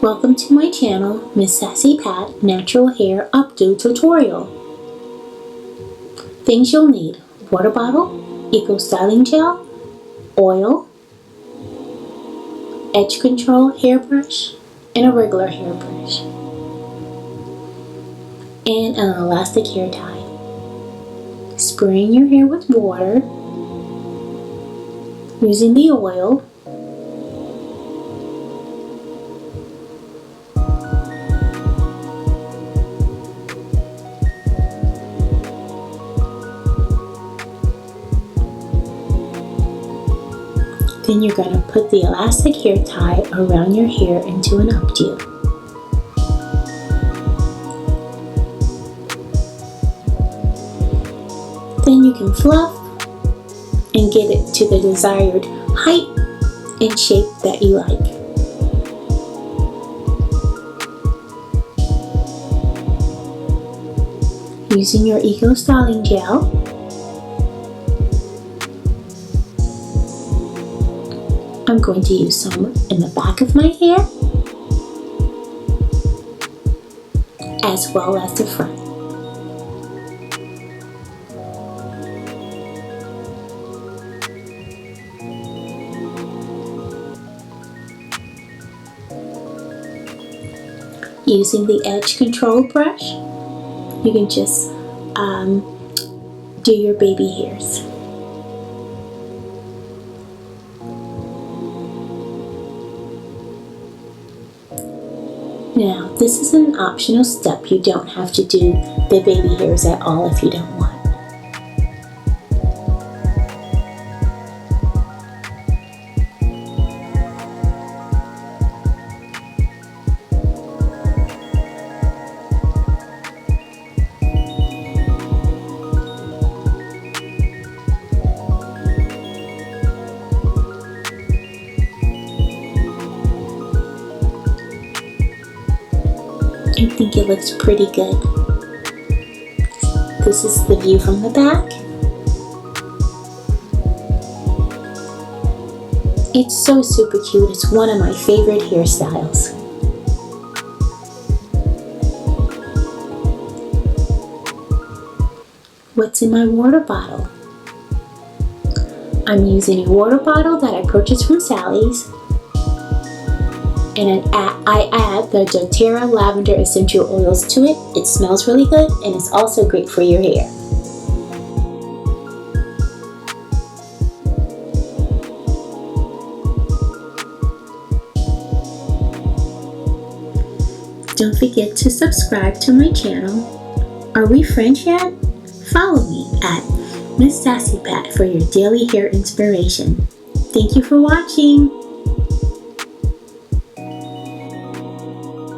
Welcome to my channel, MsSassyPat Natural Hair Updo Tutorial. Things you'll need: water bottle, Eco Styling Gel, oil, edge control hairbrush, and a regular hairbrush, and an elastic hair tie. Spraying your hair with water, using the oil, then you're going to put the elastic hair tie around your hair into an updo. Then you can fluff and get it to the desired height and shape that you like. Using your Eco Styling Gel, I'm going to use some in the back of my hair as well as the front. Using the edge control brush, you can just do your baby hairs. Now, this is an optional step. You don't have to do the baby hairs at all if you don't want. I think it looks pretty good. This is the view from the back. It's so super cute. It's one of my favorite hairstyles. What's in my water bottle? I'm using a water bottle that I purchased from Sally's. And I add the doTERRA lavender essential oils to it. It smells really good and it's also great for your hair. Don't forget to subscribe to my channel. Are we friends yet? Follow me at MsSassyPat for your daily hair inspiration. Thank you for watching.